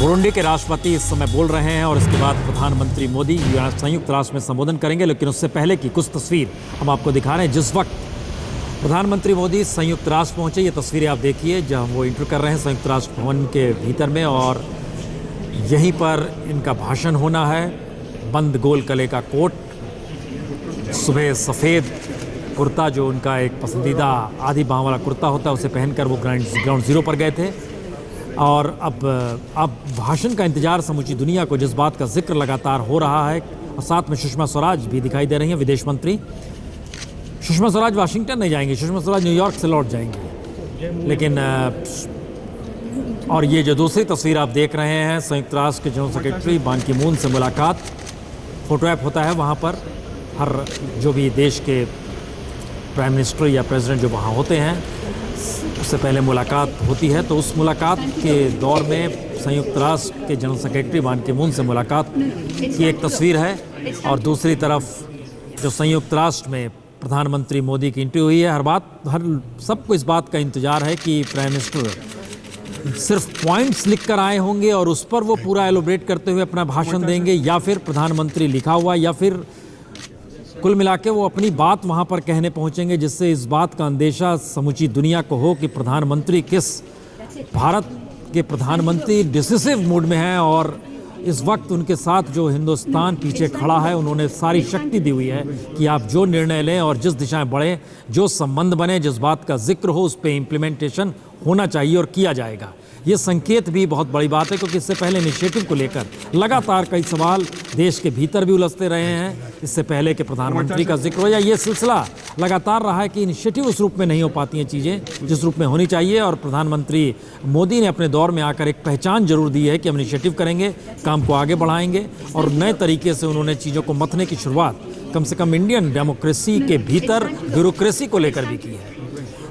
Burundi के राष्ट्रपति इस समय बोल रहे हैं और इसके बाद प्रधानमंत्री मोदी संयुक्त राष्ट्र में संबोधन करेंगे। लेकिन उससे पहले की कुछ तस्वीर हम आपको दिखा रहे हैं। जिस वक्त प्रधानमंत्री मोदी संयुक्त राष्ट्र पहुंचे, ये तस्वीरें आप देखिए जहां वो इंटर कर रहे हैं संयुक्त राष्ट्र भवन के भीतर में, और यहीं पर इनका भाषण होना है। बंद गोल गले का कोट, सुबह सफ़ेद कुर्ता जो उनका एक पसंदीदा आधी बाँह वाला कुर्ता होता है उसे पहनकर वो ग्राउंड ज़ीरो पर गए थे। और अब भाषण का इंतजार समूची दुनिया को, जिस बात का जिक्र लगातार हो रहा है। और साथ में सुषमा स्वराज भी दिखाई दे रही हैं, विदेश मंत्री। सुषमा स्वराज वाशिंगटन नहीं जाएंगी, सुषमा स्वराज न्यूयॉर्क से लौट जाएंगी। लेकिन और ये जो दूसरी तस्वीर आप देख रहे हैं, संयुक्त राष्ट्र के जनरल सेक्रेटरी बान की मून से मुलाकात, फोटो ऐप होता है वहाँ पर। हर जो भी देश के प्राइम मिनिस्टर या प्रेसिडेंट जो वहाँ होते हैं उससे पहले मुलाकात होती है। तो उस मुलाकात के दौर में संयुक्त राष्ट्र के जनरल सेक्रेटरी बान की मून से मुलाकात की एक तस्वीर है। और दूसरी तरफ जो संयुक्त राष्ट्र में प्रधानमंत्री मोदी की एंट्री हुई है। हर सबको इस बात का इंतज़ार है कि प्राइम मिनिस्टर सिर्फ पॉइंट्स लिख कर आए होंगे और उस पर वो पूरा एलोब्रेट करते हुए अपना भाषण देंगे, या फिर प्रधानमंत्री लिखा हुआ, या फिर कुल मिला के वो अपनी बात वहाँ पर कहने पहुँचेंगे, जिससे इस बात का अंदेशा समूची दुनिया को हो कि प्रधानमंत्री भारत के प्रधानमंत्री डिसिसिव मूड में हैं। और इस वक्त उनके साथ जो हिंदुस्तान पीछे खड़ा है, उन्होंने सारी शक्ति दी हुई है कि आप जो निर्णय लें और जिस दिशा में बढ़ें, जो संबंध बने, जिस बात का जिक्र हो, उस पर इम्प्लीमेंटेशन होना चाहिए और किया जाएगा। ये संकेत भी बहुत बड़ी बात है, क्योंकि इससे पहले इनिशिएटिव को लेकर लगातार कई सवाल देश के भीतर भी उलझते रहे हैं। इससे पहले कि प्रधानमंत्री का जिक्र हो, या ये सिलसिला लगातार रहा है कि इनिशिएटिव उस रूप में नहीं हो पाती हैं चीज़ें जिस रूप में होनी चाहिए। और प्रधानमंत्री मोदी ने अपने दौर में आकर एक पहचान जरूर दी है कि हम इनिशिएटिव करेंगे, काम को आगे बढ़ाएंगे, और नए तरीके से उन्होंने चीज़ों को मथने की शुरुआत कम से कम इंडियन डेमोक्रेसी के भीतर ब्यूरोक्रेसी को लेकर भी की है।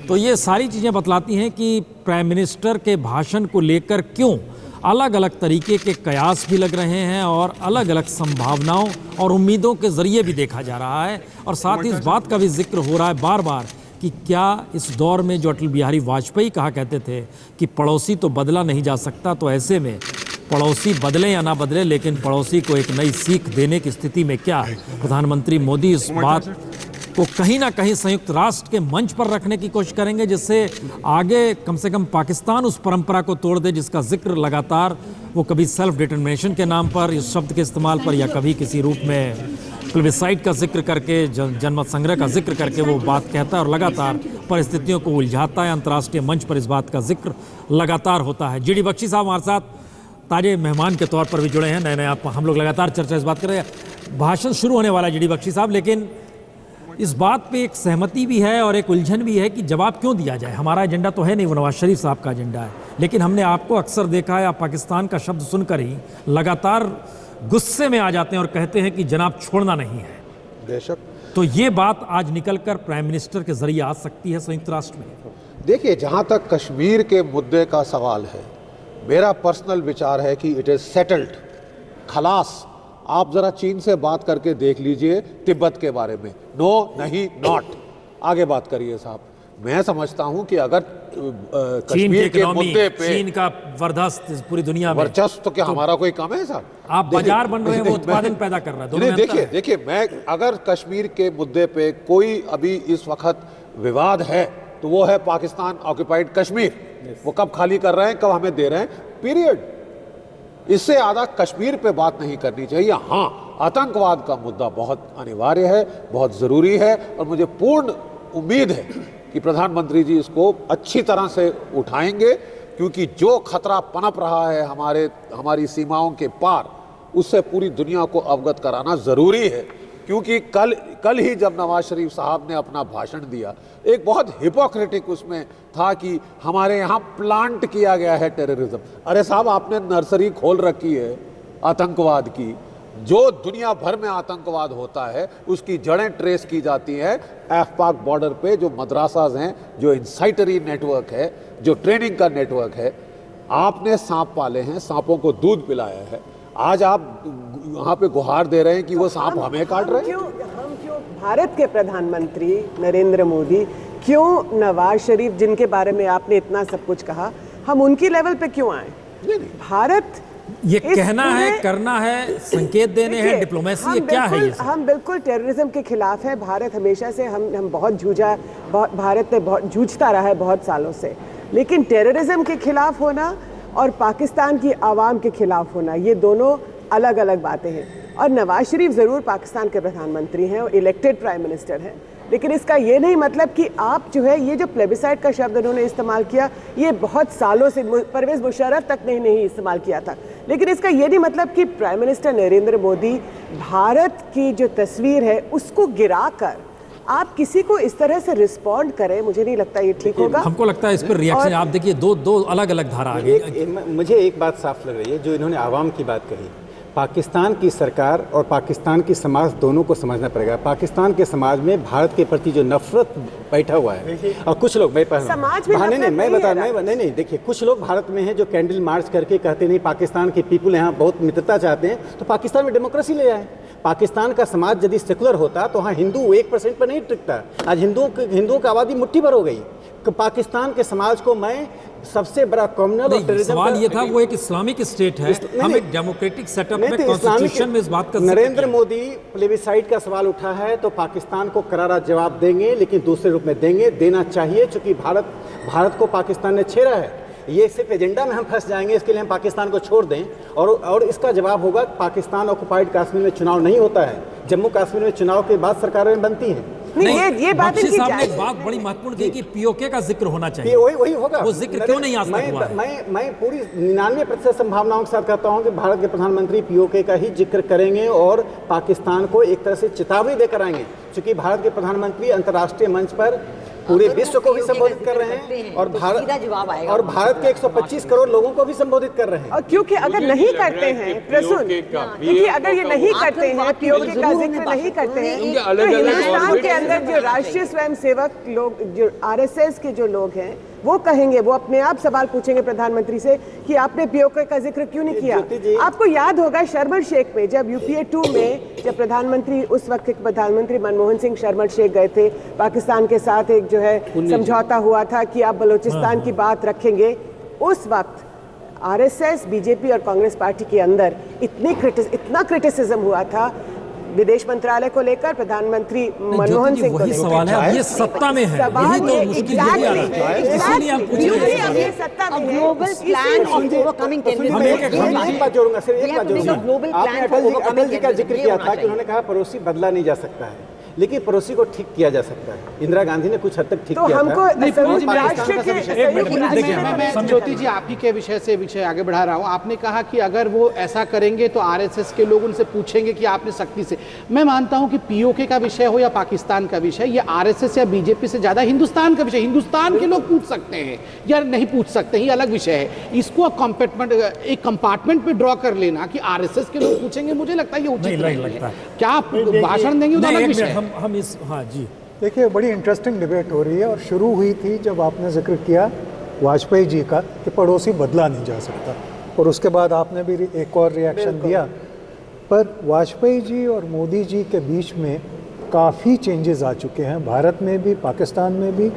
तो ये सारी चीज़ें बतलाती हैं कि प्राइम मिनिस्टर के भाषण को लेकर क्यों अलग अलग तरीके के कयास भी लग रहे हैं और अलग अलग संभावनाओं और उम्मीदों के ज़रिए भी देखा जा रहा है। और साथ ही इस बात का भी जिक्र हो रहा है बार बार कि क्या इस दौर में जो अटल बिहारी वाजपेयी कहा कहते थे कि पड़ोसी तो बदला नहीं जा सकता, तो ऐसे में पड़ोसी बदले या ना बदले, लेकिन पड़ोसी को एक नई सीख देने की स्थिति में क्या प्रधानमंत्री मोदी इस बात को कहीं ना कहीं संयुक्त राष्ट्र के मंच पर रखने की कोशिश करेंगे, जिससे आगे कम से कम पाकिस्तान उस परंपरा को तोड़ दे जिसका जिक्र लगातार वो कभी सेल्फ डिटर्मिनेशन के नाम पर, इस शब्द के इस्तेमाल पर, या कभी किसी रूप में प्लेबिसाइट का जिक्र करके, जनमत संग्रह का जिक्र करके वो बात कहता है और लगातार परिस्थितियों को उलझाता है। अंतर्राष्ट्रीय मंच पर इस बात का जिक्र लगातार होता है। जीडी बख्शी साहब हमारे साथ ताजे मेहमान के तौर पर भी जुड़े हैं। नए आप हम लोग लगातार चर्चा इस बात कर रहे हैं। भाषण शुरू होने वाला है जीडी बख्शी साहब, लेकिन इस बात पे एक सहमति भी है और एक उलझन भी है कि जवाब क्यों दिया जाए। हमारा एजेंडा तो है नहीं, वो नवाज शरीफ साहब का एजेंडा है, लेकिन हमने आपको अक्सर देखा है, आप पाकिस्तान का शब्द सुनकर ही लगातार गुस्से में आ जाते हैं और कहते हैं कि जनाब छोड़ना नहीं है। बेशक। तो ये बात आज निकलकर प्राइम मिनिस्टर के जरिए आ सकती है संयुक्त राष्ट्र में। देखिए, जहाँ तक कश्मीर के मुद्दे का सवाल है, मेरा पर्सनल विचार है कि इट इज़ सेटल्ड, खलास। आप ज़रा चीन से बात करके देख लीजिए तिब्बत के बारे में, नो नहीं नॉट, आगे बात करिए साहब। मैं समझता हूं कि अगर कश्मीर के मुद्दे पे चीन का वर्चस्व पूरी दुनिया में, वर्चस्व तो क्या हमारा कोई कम है साहब? आप बाजार बन रहे हैं, वो उत्पादन पैदा कर रहा है। देखिए, मैं अगर कश्मीर के मुद्दे पे कोई अभी इस वक्त विवाद है तो वो है पाकिस्तान ऑक्युपाइड कश्मीर। वो कब खाली कर रहे हैं, कब हमें दे रहे हैं, पीरियड। इससे ज़्यादा कश्मीर पे बात नहीं करनी चाहिए। हाँ, आतंकवाद का मुद्दा बहुत अनिवार्य है, बहुत ज़रूरी है, और मुझे पूर्ण उम्मीद है कि प्रधानमंत्री जी इसको अच्छी तरह से उठाएंगे, क्योंकि जो खतरा पनप रहा है हमारी सीमाओं के पार, उससे पूरी दुनिया को अवगत कराना ज़रूरी है। क्योंकि कल ही जब नवाज शरीफ साहब ने अपना भाषण दिया, एक बहुत हिपोक्रेटिक उसमें था कि हमारे यहाँ प्लांट किया गया है टेररिज्म। अरे साहब, आपने नर्सरी खोल रखी है आतंकवाद की। जो दुनिया भर में आतंकवाद होता है उसकी जड़ें ट्रेस की जाती हैं एफ-पाक बॉर्डर पे, जो मदरसाज हैं, जो इंसाइटरी नेटवर्क है, जो ट्रेनिंग का नेटवर्क है। आपने सांप पाले हैं, सांपों को दूध पिलाया है, आज आप वहाँ पे गुहार दे रहे हैं कि वो सांप हमें काट रहे हैं। हम क्यों भारत के प्रधानमंत्री नरेंद्र मोदी, क्यों नवाज शरीफ जिनके बारे में आपने इतना सब कुछ कहा, हम उनकी लेवल पे क्यों आए? भारत ये इस कहना है, पूरे- करना है, संकेत देने हैं, देखिए, डिप्लोमेसी, हम ये क्या है ये बिल्कुल- सब? हम बिल्कुल टेररिज्म के खिलाफ है। भारत हमेशा से हम बहुत जूझा, भारत ने बहुत जूझता रहा है बहुत सालों से। लेकिन टेररिज्म के खिलाफ होना और पाकिस्तान की आवाम के खिलाफ होना, ये दोनों अलग अलग बातें हैं। और नवाज शरीफ ज़रूर पाकिस्तान के प्रधानमंत्री हैं और इलेक्टेड प्राइम मिनिस्टर हैं, लेकिन इसका ये नहीं मतलब कि आप जो है, ये जो प्लेबिसाइड का शब्द उन्होंने इस्तेमाल किया, ये बहुत सालों से परवेज़ मुशर्रफ तक नहीं इस्तेमाल किया था। लेकिन इसका ये नहीं मतलब कि प्राइम मिनिस्टर नरेंद्र मोदी भारत की जो तस्वीर है उसको गिरा कर आप किसी को इस तरह से रिस्पॉन्ड करें, मुझे नहीं लगता ये ठीक होगा। हमको लगता है इस पर रिएक्शन, आप देखिए दो अलग अलग धारा आ गई। मुझे एक बात साफ लग रही है, जो इन्होंने आवाम की बात कही, पाकिस्तान की सरकार और पाकिस्तान की समाज दोनों को समझना पड़ेगा। पाकिस्तान के समाज में भारत के प्रति जो नफरत बैठा हुआ है, और कुछ लोग समाज में नफरत नहीं, देखिए कुछ लोग भारत में हैं जो कैंडल मार्च करके कहते नहीं पाकिस्तान के पीपल यहाँ बहुत मित्रता चाहते हैं, तो पाकिस्तान में डेमोक्रेसी ले आए। पाकिस्तान का समाज यदि सेकुलर होता तो हाँ हिंदू 1% पर नहीं टिकता। आज हिंदुओं की आबादी मुट्ठी भर हो गई। पाकिस्तान के समाज को मैं सबसे बड़ा कम्युनल और टेररिज्म सवाल ये था, वो एक इस्लामिक स्टेट है, हम एक डेमोक्रेटिक सेटअप में, कॉन्स्टिट्यूशन में इस बात का नरेंद्र मोदी प्लेबिसाइड का सवाल उठा है तो पाकिस्तान को करारा जवाब देंगे, लेकिन दूसरे रूप में देना चाहिए, क्योंकि भारत को पाकिस्तान ने छेड़ा है। ये सिर्फ एजेंडा में हम फंस जाएंगे, इसके लिए हम पाकिस्तान को छोड़ दें। और इसका जवाब होगा, पाकिस्तान ऑक्युपाइड कश्मीर में चुनाव नहीं होता है, जम्मू कश्मीर में चुनाव के बाद सरकारें बनती हैं। नहीं, ये बात बख्शी इनकी साहब ने जायज़ एक बात बड़ी महत्वपूर्ण की कि पीओके का जिक्र होना चाहिए। वही होगा, वो जिक्र क्यों नहीं आज तक हुआ है? मैं पूरी 99% संभावनाओं के साथ कहता हूं कि भारत के प्रधानमंत्री पीओके का ही जिक्र करेंगे और पाकिस्तान को एक तरह से चेतावनी देकर आएंगे, क्योंकि भारत के प्रधानमंत्री अंतर्राष्ट्रीय मंच पर पूरे विश्व को भी संबोधित कर रहे हैं और भारत के 125 करोड़ लोगों को भी संबोधित कर रहे हैं। और क्योंकि अगर नहीं करते हैं प्रसून, देखिए अगर ये नहीं करते हैं, पीओके का जिक्र नहीं करते हैं, तो हिंदुस्तान के अंदर जो राष्ट्रीय स्वयंसेवक लोग, जो आरएसएस के जो लोग हैं, वो कहेंगे, वो अपने आप सवाल पूछेंगे प्रधानमंत्री से कि आपने पीओके का जिक्र क्यों नहीं किया। आपको याद होगा शर्म शेख में, जब यूपीए 2 में जब प्रधानमंत्री, उस वक्त के प्रधानमंत्री मनमोहन सिंह शर्म शेख गए थे, पाकिस्तान के साथ एक जो है समझौता हुआ था कि आप बलूचिस्तान की बात रखेंगे। उस वक्त आरएसएस, बीजेपी और कांग्रेस पार्टी के अंदर इतना क्रिटिसिज्म हुआ था विदेश मंत्रालय को लेकर, प्रधानमंत्री मनमोहन सिंह को वही सवाल है, अब ये सत्ता में है, यही तो मुश्किल यही आ रहा है, इसीलिए आप पूछ रहे हैं। एक बात जोड़ूंगा, सिर्फ एक बात जोड़ूंगा। आपने अटल जी का जिक्र किया था कि उन्होंने कहा पड़ोसी बदला नहीं जा सकता है, लेकिन पड़ोसी को ठीक किया जा सकता है। इंदिरा गांधी ने कुछ हद तक ठीक किया था। मैं ज्योति जी आप ही के विषय से विषय आगे बढ़ा रहा हूँ। आपने कहा कि अगर वो ऐसा करेंगे तो आरएसएस के लोग उनसे पूछेंगे कि आपने सख्ती से। मैं मानता हूँ कि पीओके का विषय हो या पाकिस्तान का विषय, ये आरएसएस या बीजेपी से ज्यादा हिंदुस्तान का विषय। हिंदुस्तान के लोग पूछ सकते हैं या नहीं पूछ सकते, ये अलग विषय है। इसको एक कंपार्टमेंट पे ड्रॉ कर लेना कि आरएसएस के लोग पूछेंगे, मुझे लगता है ये उचित नहीं लगता। क्या आप भाषण देंगे, वो अलग विषय है। हम इस, हाँ जी, देखिए बड़ी इंटरेस्टिंग डिबेट हो रही है और शुरू हुई थी जब आपने जिक्र किया वाजपेयी जी का कि पड़ोसी बदला नहीं जा सकता, और उसके बाद आपने भी एक और रिएक्शन दिया। पर वाजपेयी जी और मोदी जी के बीच में काफ़ी चेंजेस आ चुके हैं, भारत में भी, पाकिस्तान में भी।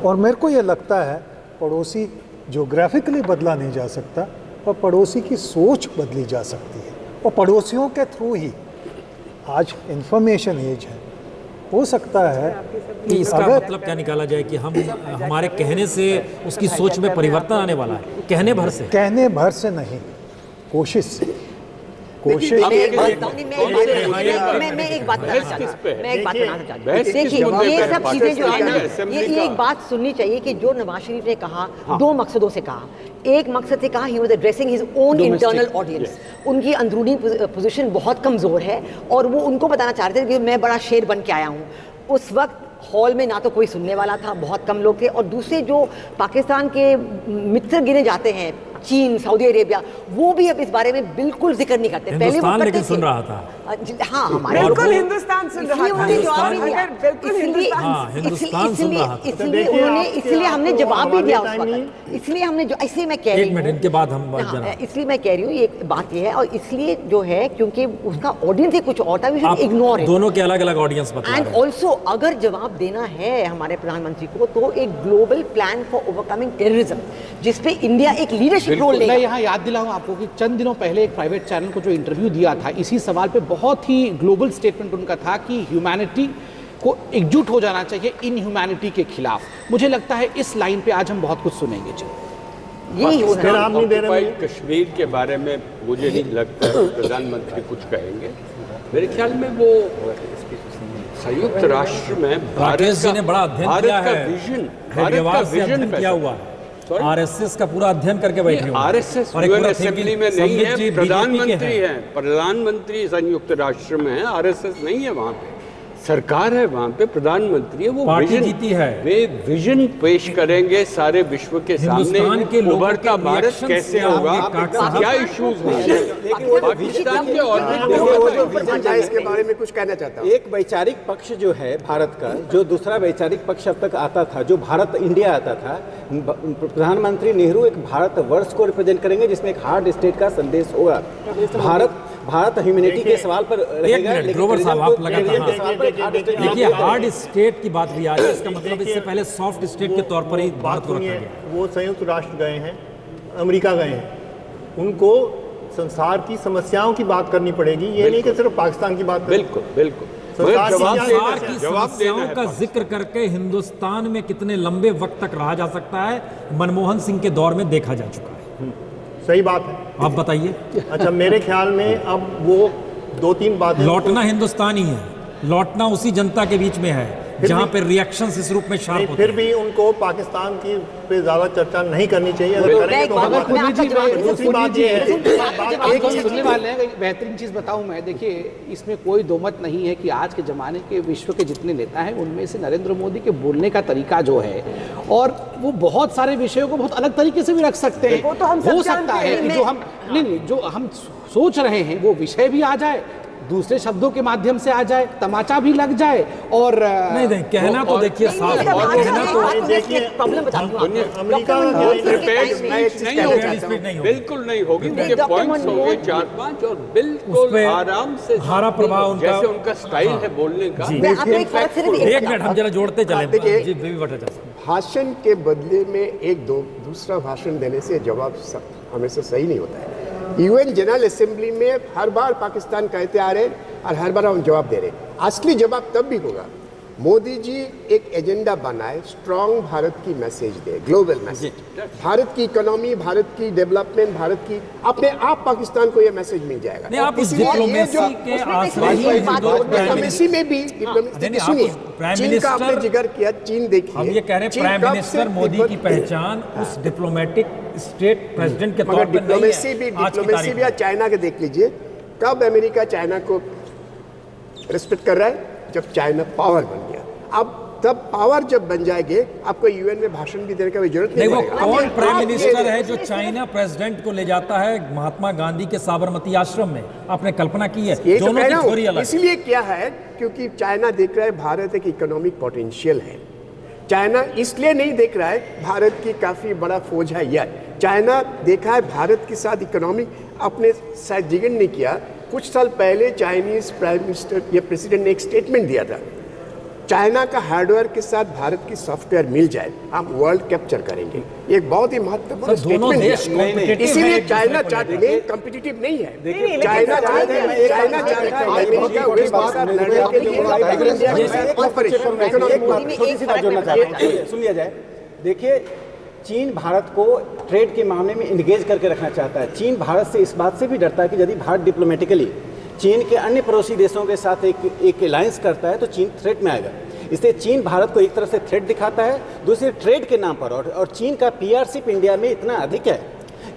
और मेरे को ये लगता है पड़ोसी ज्योग्राफिकली बदला नहीं जा सकता, पर पड़ोसी की सोच बदली जा सकती है, और पड़ोसियों के थ्रू ही। आज इंफॉर्मेशन एज है, हो सकता है कि इसका मतलब क्या निकाला जाए कि हमारे कहने से उसकी सोच में परिवर्तन आने वाला है, कहने भर से नहीं, कोशिश से। मैं एक बात बताना चाहती हूँ। देखिए ये सब चीजें जो है ना, ये एक बात सुननी चाहिए कि जो नवाज शरीफ ने कहा, दो मकसदों से कहा। एक मकसद से कहा he was addressing his own internal audience. उनकी अंदरूनी पोजीशन बहुत कमजोर है और वो उनको बताना चाह रहे थे कि मैं बड़ा शेर बन के आया हूँ। उस वक्त हॉल में ना तो कोई सुनने वाला था, बहुत कम लोग थे, और दूसरे जो पाकिस्तान के मित्र गिने जाते हैं, चीन, सऊदी अरेबिया, वो भी अब इस बारे में बिल्कुल जिक्र नहीं करते। पहले वो करते थे, सुन रहा था। हाँ हमारे बिल्कुल हिंदुस्तान सुन रहा इसलिए था। उन्होंने जवाब भी दिया। अगर बिल्कुल हिंदुस्तान हाँ, हिंदुस्तान सुन रहा था। इसलिए उन्होंने, इसलिए हमने जवाब भी दिया उस वक्त। इसलिए हमने जो, इसलिए मैं कह रही एक मिनट, इनके बाद हम हाँ, इसलिए मैं कह रही हूँ, ये बात ये है, और इसलिए जो है क्योंकि उसका ऑडियंस ही कुछ और था, वी शुड इग्नोर इट। दोनों के अलग अलग ऑडियंस बता एंड रहे हैं। ऑल्सो अगर जवाब देना है हमारे प्रधानमंत्री को, तो एक global plan for overcoming terrorism, जिसपे इंडिया एक लीडरशिप रोल मैं लेगा। यहाँ याद दिलाऊं आपको कि चंद दिनों पहले एक प्राइवेट चैनल को जो इंटरव्यू दिया था, इसी सवाल पे बहुत ही ग्लोबल स्टेटमेंट उनका था कि ह्यूमैनिटी को एकजुट हो जाना चाहिए इन ह्यूमैनिटी के खिलाफ। मुझे लगता है इस लाइन पे आज हम बहुत कुछ सुनेंगे जी। यही हो रहा है। ऑक्युपाइड कश्मीर के बारे में मुझे नहीं लगता है प्रधानमंत्री कुछ कहेंगे। मेरे ख्याल में वो संयुक्त राष्ट्र में राकेश जी ने बड़ा अध्ययन किया है, विजन, हेडगेवार से अध्ययन किया हुआ है, आरएसएस का पूरा अध्ययन करके बैठे हुए हैं। आरएसएस और एक यूएन पूरा असेंबली में thinking, नहीं संबित जी है, BJP के प्रधानमंत्री हैं। हैं, प्रधानमंत्री संयुक्त राष्ट्र में है, आरएसएस नहीं है वहाँ पे, सरकार है वहाँ पे, प्रधानमंत्री है, वो पार्टी विजन जीती है। वे विजन पेश करेंगे सारे विश्व के सामने, हिंदुस्तान के लोगों उभरता के भारत reactions कैसे क्या होगा, होंगे, क्या इश्यूज होंगे, पाकिस्तान के मैं इसके बारे में कुछ कहना चाहता हूँ। एक वैचारिक पक्ष जो है भारत का, जो दूसरा वैचारिक पक्ष अब तक आता था, जो भारत इंडिया आता था, प्रधानमंत्री नेहरू एक भारत वर्ष को रिप्रेजेंट करेंगे, जिसमें एक हार्ड स्टेट का संदेश होगा। भारत ह्यूमैनिटी के सवाल पर रहेगा, मिनट, लेकिन ग्रोवर साहब, आप टूरिज्म लगातार के सवाल पर एक हार्ड स्टेट देखिए, हार्ड स्टेट की बात भी आ रही है, इसका मतलब इससे पहले सॉफ्ट स्टेट के तौर पर ही भारत को रखा गया। वो संयुक्त राष्ट्र गए हैं, अमेरिका गए हैं, उनको संसार की समस्याओं की बात करनी पड़ेगी, ये नहीं कि सिर्फ पाकिस्तान की बात। बिल्कुल बिल्कुल संसार संसार की जवाब समस्याओं देना है का जिक्र करके हिंदुस्तान में कितने लंबे वक्त तक रहा जा सकता है, मनमोहन सिंह के दौर में देखा जा चुका है। सही बात है। आप बताइए। अच्छा, मेरे ख्याल में अब वो 2-3 बातें लौटना हिंदुस्तान ही है, लौटना उसी जनता के बीच में है जहां पे रिएक्शंस इस रूप में शार्प होते फिर हैं। भी उनको पाकिस्तान की पे ज्यादा चर्चा नहीं करनी चाहिए। अगर करेंगे तो मैं हम- आपका जवाब दूसरी बात ये है एक चीज सुनने वाले हैं, एक बेहतरीन चीज बताऊं मैं, देखिए इसमें कोई दो मत नहीं है कि आज के जमाने के विश्व के जितने नेता हैं, उनमें से नरेंद्र मोदी के बोलने का तरीका जो है, और वो बहुत सारे विषयों को बहुत अलग तरीके से भी रख सकते हैं। वो तो हम सब हो जानते सकता है हैं। कि जो हम नहीं, जो हम सोच रहे हैं वो विषय भी आ जाए, दूसरे शब्दों के माध्यम से आ जाए, तमाचा भी लग जाए, और नहीं नहीं, कहना तो देखिए साफ है, कहना तो प्रॉब्लम बताती हूँ अमेरिका बिल्कुल नहीं होगी, उनके डॉक्टर पॉइंट्स होंगे मनमोहन 4-5 और उस बिल्कुल पे आराम से धारा प्रवाह उनका, जैसे उनका स्टाइल है बोलने का। जी। मैं आपको एक फर्क सिर्फ एक मिनट हम जरा जोड़ते चले। देखिए, जी बीवी भट्टाचार्य साहब। भाषण के बदले में एक दूसरा भाषण देने से जवाब हमेशा सही नहीं होता है। यूएन जनरल असेंबली में हर बार पाकिस्तान कहते आ रहे हैं और हर बार हम जवाब दे रहे हैं। असली जवाब तब भी होगा मोदी जी एक एजेंडा बनाए, स्ट्रांग भारत की मैसेज दे, ग्लोबल मैसेज, भारत की इकोनॉमी, भारत की डेवलपमेंट, भारत की अपने आप पाकिस्तान को ये मैसेज मिल जाएगा। नहीं, आप उस इसलिए ये डिप्लोमेसी जो- के उसमें आश्रय ही वही जो बात- दो प्राइम डिप्लोमेसी में भी नहीं, आप सुनिए, प्राइम चीन का आपने मिनिस्टर- जिक्र किया, चीन देखिए, हम ये कह रहे हैं चीन प्राइम कब मिनिस्टर से मोदी की तिब्बत- पहचान उस डिप्लोमेटिक स्टेट प्रेसिडेंट के तौर मगर पर नहीं डिप्लोमेसी है भी आज की डिप्लोमेसी तारीख भी में। आज चाइना के देख लीजिए, कब अमेरिका चाइना को रिस्पेक्ट कर रहा है, जब चाइना पावर बन गया। अब तब पावर जब बन जाएंगे, आपको यूएन में भाषण भी देने की जरूरत नहीं, नहीं वो पड़ेगा। कौन प्राइम आप मिनिस्टर ये- है जो चाइना प्रेसिडेंट को ले जाता है महात्मा गांधी के साबरमती आश्रम में? आपने कल्पना की है? ये तो दोनों कह की रहा थ्योरी हूं, अलग। इसलिए क्या है, क्योंकि चाइना देख रहा है भारत एक इकोनॉमिक पोटेंशियल है। चाइना इसलिए नहीं देख रहा है भारत की काफी बड़ा फौज है यह, चाइना देखा है भारत के साथ इकोनॉमिक अपने शायद जिगन नहीं किया। कुछ साल पहले चाइनीज प्राइम मिनिस्टर या प्रेसिडेंट ने एक स्टेटमेंट दिया था, चाइना का हार्डवेयर के साथ भारत की सॉफ्टवेयर मिल जाए, हम वर्ल्ड कैप्चर करेंगे। एक बहुत ही महत्वपूर्ण सर, दोनों स्टेटमेंट देश दिया। competitive हैं इसीलिए एक दूसरे चाइना को चाहते लेकर। हैं कॉम्पिटिटिव नहीं है, लेकिन चाइना सर, चाहता है, चाइना चाहता है अमेरिका उसके साथ लड़ने के लिए इंडिया के साथ cooperation, economic छोटी सी बात जोड़ना चाहता हूँ, सुन लिया जाए। देखिए, चीन भारत को ट्रेड के मामले में इंगेज करके रखना चाहता है। चीन भारत से इस बात से भी डरता है कि यदि भारत डिप्लोमेटिकली चीन के अन्य पड़ोसी देशों के साथ एक अलायंस करता है तो चीन थ्रेट में आएगा। इसलिए चीन भारत को एक तरफ से थ्रेट दिखाता है, दूसरे ट्रेड के नाम पर, और चीन का पीआरशिप इंडिया में इतना अधिक है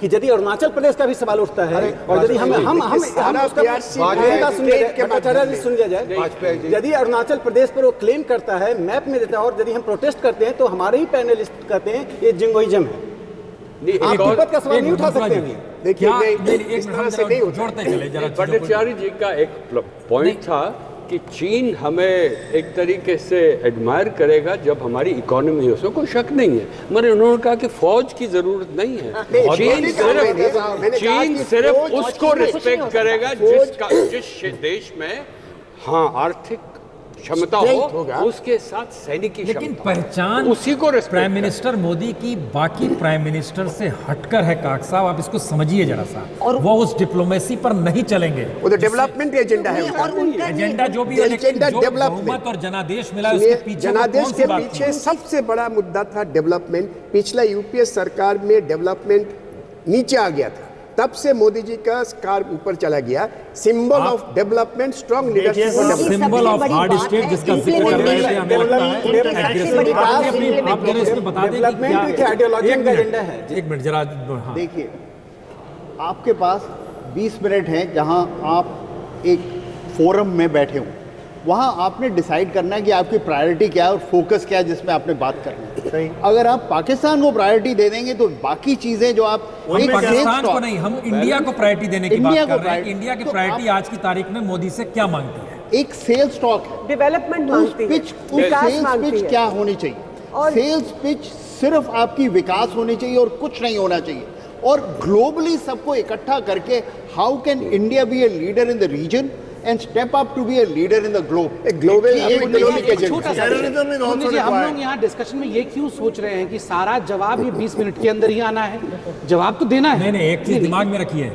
कि यदि अरुणाचल प्रदेश का भी सवाल उठता है, और यदि हम उसका सुन लिया जाए, यदि अरुणाचल प्रदेश पर वो क्लेम करता है, मैप में देता है, और यदि हम प्रोटेस्ट करते हैं तो हमारे ही पैनलिस्ट कहते हैं ये जिंगोइज्म है। नहीं, आप एक और- तिब्बत का सवाल नहीं उठा सकते हैं। देखिए क्या नहीं, नहीं, इस तरह से नहीं होता। जोड़ते चले जरा चीजों को। भट्टाचार्य जी का एक पॉइंट था कि चीन हमें एक तरीके से एडमायर करेगा जब हमारी इकोनॉमी है, उसमें कोई शक नहीं है, मगर उन्होंने कहा कि फौज की जरूरत नहीं है। मैंने कहा चीन कि सिर्फ फौज उसको रिस्पेक्ट करेगा जिस देश में हाँ आर्थिक क्षमता strength हो, होगा। उसके साथ सैनिक की लेकिन क्षमता पहचान उसी को respect प्राइम करें। मिनिस्टर मोदी की बाकी प्राइम मिनिस्टर से हटकर है काक साहब, आप इसको समझिए जरा सा। और वो उस डिप्लोमेसी पर नहीं चलेंगे। वो तो डेवलपमेंट एजेंडा है उनका। और उनका एजेंडा जो भी है, लेकिन एजेंडा जो डेवलपमेंट। बहुमत और जनादेश मिला है, उसके पीछे वो जनादेश कौन सी के बात थी? पीछे सबसे बड़ा मुद्दा था डेवलपमेंट। पिछला यूपीए सरकार में डेवलपमेंट नीचे आ गया था, तब से मोदी जी का स्कार ऊपर चला गया। Symbol of development, strong leadership for development. Symbol of hard state जिसका जिक्र कर रहे थे, हमें लगता है सबसे बड़ी बात है आप जरा इसमें बता दें कि डेवलपमेंट क्या आइडियोलॉजी एक का मिनट, एजेंडा है। एक मिनट जरा हाँ। देखिए, आपके पास 20 मिनट हैं जहां आप एक फोरम में बैठे हो, वहां आपने डिसाइड करना है कि आपकी प्रायोरिटी क्या है और फोकस क्या है जिसमें आपने बात करनी है। अगर आप पाकिस्तान को प्रायोरिटी दे देंगे तो बाकी चीजें जो आप हम पाकिस्तान को नहीं, हम इंडिया को प्रायोरिटी देने की बात इंडिया कर को रहे हैं कि priority- इंडिया की तो प्रायोरिटी आप- आज की तारीख में मोदी से क्या मांगती है? एक सेल्स स्टॉक है, डेवलपमेंट उस मांगती है, पिच विकास सेल्स मांगती पिच है। क्या होनी चाहिए? और- सेल्स पिच सिर्फ आपकी विकास होनी चाहिए और कुछ नहीं होना चाहिए। और ग्लोबली सबको इकट्ठा करके how can India be a leader in the region and step up to be a leader in the globe. Global छोटा एजेंडा। सा Terrorism is also जी, हम required. लोग यहाँ डिस्कशन में ये क्यों सोच रहे हैं कि सारा जवाब ये 20 मिनट के अंदर ही आना है? जवाब तो देना है। नहीं नहीं, एक चीज दिमाग में रखिए,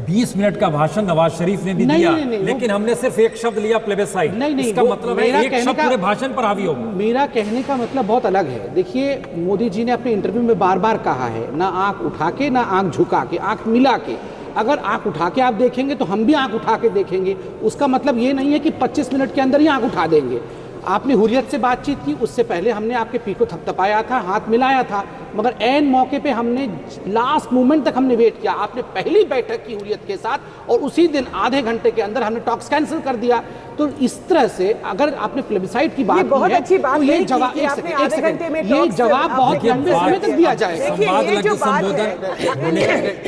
20 मिनट का भाषण नवाज शरीफ ने भी नहीं, दिया, नहीं, नहीं, लेकिन हमने सिर्फ एक शब्द लिया, प्लेबेसाइट। नहीं नहीं, इसका वो मतलब है मेरा एक कहने शब्द का- पूरे भाषण पर हावी होगा। मेरा कहने का मतलब बहुत अलग है। देखिए, मोदी जी ने अपने इंटरव्यू में बार बार कहा है, ना आंख उठा के ना आंख झुका के, आंख मिला के। अगर आंख उठा के आप देखेंगे तो हम भी आंख उठा के देखेंगे। उसका मतलब ये नहीं है कि 25 मिनट के अंदर ही आंख उठा देंगे। आपने हुर्रियत से बातचीत की, उससे पहले हमने आपके पीठ को थपथपाया था, हाथ मिलाया था, मगर ऐन मौके पे हमने लास्ट मोमेंट तक हमने वेट किया। आपने पहली बैठक की हुर्रियत के साथ और उसी दिन आधे घंटे के अंदर हमने टॉक्स कैंसिल कर दिया। तो इस तरह से अगर आपने प्लेबिसाइट की बात की बहुत है, अच्छी बात तो ये नहीं की जवाब कि एक आपने सेकंड, आधे घंटे में ये talks जवाब आपने बहुत लंबे समय तक दिया जाएगा। देखिए, संवाद ये जो लगी बात संबोधन है, होने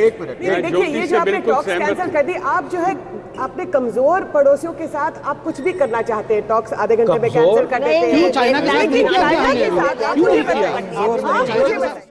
एक मिनट, नहीं, देखिए, ये जो आपने टॉक्स कैंसिल कर दी, आप जो है अपने कमजोर पड़ोसियों के साथ आप कुछ भी करना चाहते हैं, टॉक्स आधे घंटे में कैंसिल कर देते हैं। क्यों चाइना के साथ नहीं, नहीं किया? चाइना के साथ आप क्यों मुझे नहीं किया? बताइए, आप मुझे बताइए।